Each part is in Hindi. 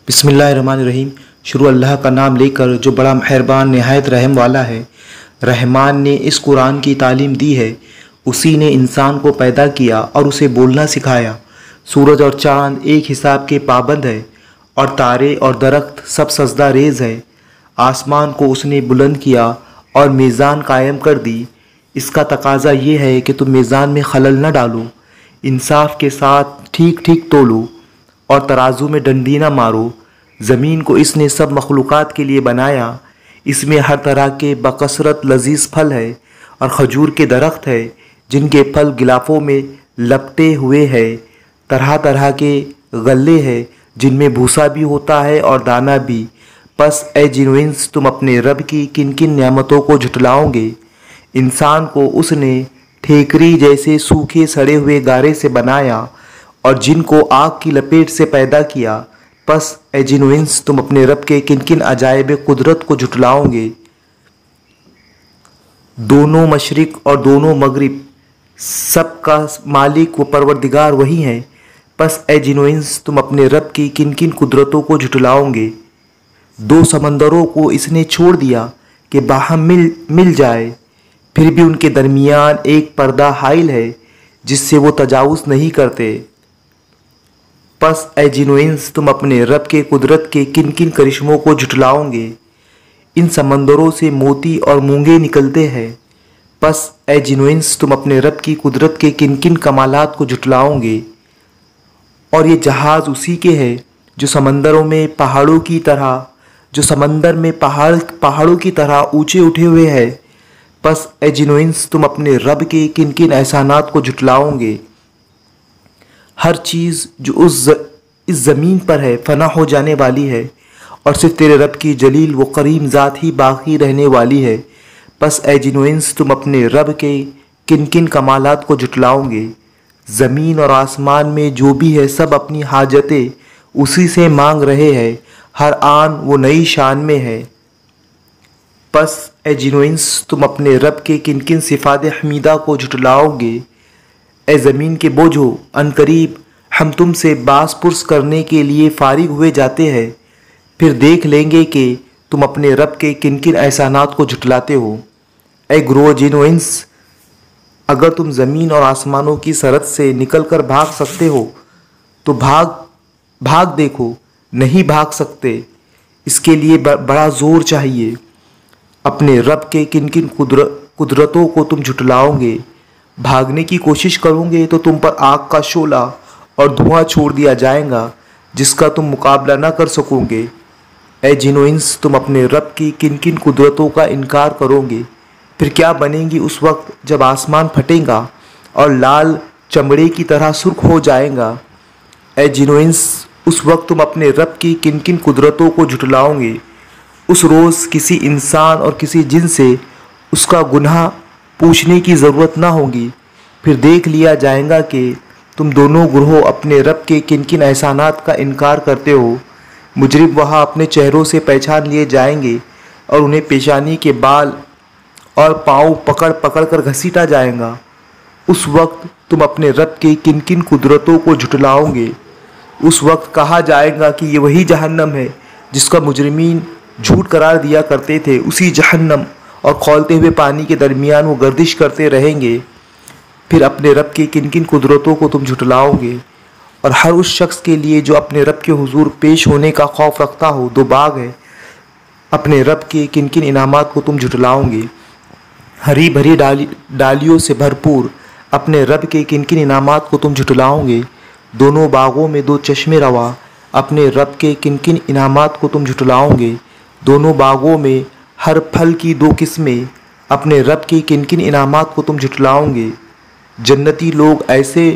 बिस्मिल्लाहिर्रहमानिर्रहीम। शुरू अल्लाह का नाम लेकर जो बड़ा मेहरबान निहायत रहम वाला है। रहमान ने इस कुरान की तालीम दी है। उसी ने इंसान को पैदा किया और उसे बोलना सिखाया। सूरज और चाँद एक हिसाब के पाबंद है और तारे और दरख्त सब सजदा रेज है। आसमान को उसने बुलंद किया और मीज़ान कायम कर दी। इसका तकाजा ये है कि तुम मीज़ान में खलल न डालो, इंसाफ के साथ ठीक ठीक तोलो और तराजू में डंडी न मारो। ज़मीन को इसने सब मखलूक़ात के लिए बनाया। इसमें हर तरह के बकसरत लजीज फल है और खजूर के दरख्त है जिनके फल गिलाफ़ों में लपटे हुए हैं। तरह तरह के गल्ले हैं जिनमें भूसा भी होता है और दाना भी। बस ए जिनोइंस, तुम अपने रब की किन किन नियामतों को झुटलाओगे। इंसान को उसने ठेकरी जैसे सूखे सड़े हुए गारे से बनाया और जिनको आग की लपेट से पैदा किया। बस ए जिनोइंस, तुम अपने रब के किन किन अजायब कुदरत को झुटलाओगे। दोनों मशरिक और दोनों मगरिब सबका मालिक व परवरदिगार वही है। बस ए जिनोइंस, तुम अपने रब की किन किन कुदरतों को झुटलाओगे। दो समंदरों को इसने छोड़ दिया कि बाहम मिल जाए, फिर भी उनके दरमियान एक पर्दा हाइल है जिससे वो तजावुज़ नहीं करते। बस ए जिनोइंस, तुम अपने रब के कुदरत के किन किन करिश्मों को झुटलाओगे। इन समंदरों से मोती और मूंगे निकलते हैं। बस ए जिनोइंस, तुम अपने रब की कुदरत के किन किन कमालात को झुटलाओगे। और ये जहाज़ उसी के हैं जो समंदरों में पहाड़ों की तरह पहाड़ों की तरह ऊंचे उठे हुए हैं। बस ए जिनोइंस, तुम अपने रब के किन किन एहसानात को झुटलाओगे। हर चीज़ जो इस ज़मीन पर है फ़ना हो जाने वाली है और सिर्फ तेरे रब की जलील व करीम ज़ात ही बाकी रहने वाली है। बस ए जिनोइंस, तुम अपने रब के किन किन कमालात को झुटलाओगे। ज़मीन और आसमान में जो भी है सब अपनी हाजतें उसी से मांग रहे हैं। हर आन वो नई शान में है। बस ए जिनोइंस, तुम अपने रब के किन किन सिफ़ात हमीदा को झुटलाओगे। ए ज़मीन के बोझो, अनकरीब हम तुमसे बास पुरस करने के लिए फारिग हुए जाते हैं। फिर देख लेंगे कि तुम अपने रब के किन किन एहसानात को झुटलाते हो। ए ग्रो जिनोइंस, अगर तुम ज़मीन और आसमानों की सरहद से निकल कर भाग सकते हो तो भाग देखो। नहीं भाग सकते, इसके लिए बड़ा ज़ोर चाहिए। अपने रब के किन किन कुदरतों को तुम झुटलाओगे। भागने की कोशिश करोगे तो तुम पर आग का शोला और धुआं छोड़ दिया जाएगा जिसका तुम मुकाबला न कर सकोगे। ए जिनोइंस, तुम अपने रब की किन किन कुदरतों का इनकार करोगे। फिर क्या बनेगी उस वक्त जब आसमान फटेगा और लाल चमड़े की तरह सुर्ख हो जाएगा। ए जिनोइंस, उस वक्त तुम अपने रब की किन किन कुदरतों को झुटलाओगे। उस रोज़ किसी इंसान और किसी जिन से उसका गुनाह पूछने की ज़रूरत ना होगी। फिर देख लिया जाएगा कि तुम दोनों ग्रोह अपने रब के किन किन एहसानात का इनकार करते हो। मुजरिम वहाँ अपने चेहरों से पहचान लिए जाएंगे और उन्हें पेशानी के बाल और पाँव पकड़ पकड़ कर घसीटा जाएगा। उस वक्त तुम अपने रब के किन किन कुदरतों को झुटलाओगे। उस वक्त कहा जाएगा कि ये वही जहन्नम है जिसका मुजरिमीन झूठ करार दिया करते थे। उसी जहन्नम और खौलते हुए पानी के दरमियान वो गर्दिश करते रहेंगे। फिर अपने रब की किन किन कुदरतों को तुम झुटलाओगे। और हर उस शख्स के लिए जो अपने रब के हुजूर पेश होने का खौफ रखता हो दो बाग है। अपने रब के किन किन इनामात को तुम झुटलाओगे। हरी भरी डालियों से भरपूर अपने रब के किन किन इनामात को तुम झुटलाओगे। दोनों बागों में दो चश्मे रवा अपने रब के किन किन इनामात को तुम झुटलाओगे। दोनों बागों में हर फल की दो किस्में अपने रब की किन किन इनामात को तुम झुटलाओगे। जन्नती लोग ऐसे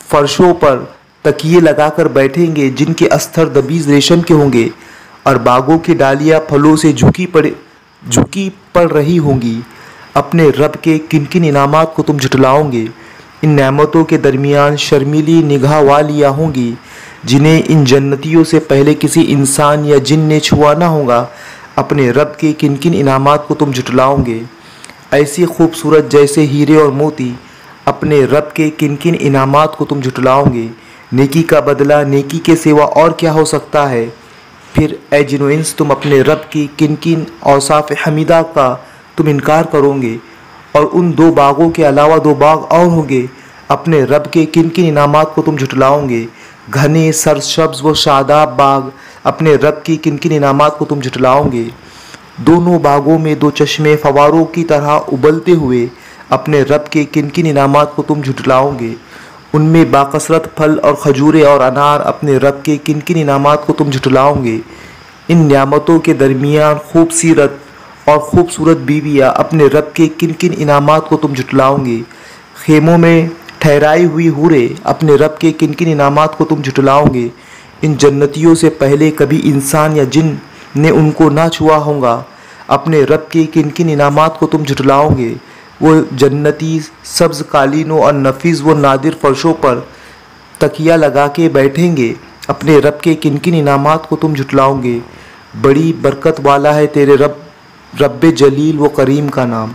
फर्शों पर तकिए लगाकर बैठेंगे जिनके अस्तर दबीज रेशम के होंगे और बागों की डालियाँ फलों से झुकी पड़ रही होंगी। अपने रब के किन किन इनामात को तुम झुटलाओगे। इन नेमतों के दरमियान शर्मीली निगाह वालियाँ होंगी जिन्हें इन जन्नतियों से पहले किसी इंसान या जिन ने छुआ ना होगा। अपने रब के किन किन इनामात को तुम झुटलाओगे। ऐसी खूबसूरत जैसे हीरे और मोती अपने रब के किन किन इनामात को तुम झुटलाओगे। नेकी का बदला नेकी के सिवा और क्या हो सकता है। फिर ए जिन्नो इंस तुम अपने रब की किन किन औसाफ हमीदा का तुम इनकार करोगे, और उन 2 बागों के अलावा 2 बाग और होंगे, अपने रब के किन किन इनामात को तुम झुटलाओगे। घने सरसब्ज व शादाब बाग, अपने रब की किन किन इनामात को तुम झुटलाओगे। दोनों बागों में 2 चश्मे फवारों की तरह उबलते हुए, अपने रब के किन किन इनामात को तुम झुटलाओगे। उनमें बाकसरत फल और खजूरें और अनार, अपने रब के किन किन इनामात को तुम झुटलाओगे। इन नियामतों के दरमियान खूबसीरत और ख़ूबसूरत बीवियाँ, अपने रब के किन किन इनामात को तुम झुटलाओगे। खेमों में ठहराई हुई हूरें, अपने रब के किन किन इनामात को तुम झुटलाओगे। इन जन्नतियों से पहले कभी इंसान या जिन ने उनको ना छुआ होगा, अपने रब के किन किन इनामात को तुम झुटलाओगे। वो जन्नती सब्ज़ कालीनों और नफीस व नादिर फ़र्शों पर तकिया लगा के बैठेंगे, अपने रब के किन किन इनामात को तुम झुटलाओगे। बड़ी बरकत वाला है तेरे रब जलील व करीम का नाम।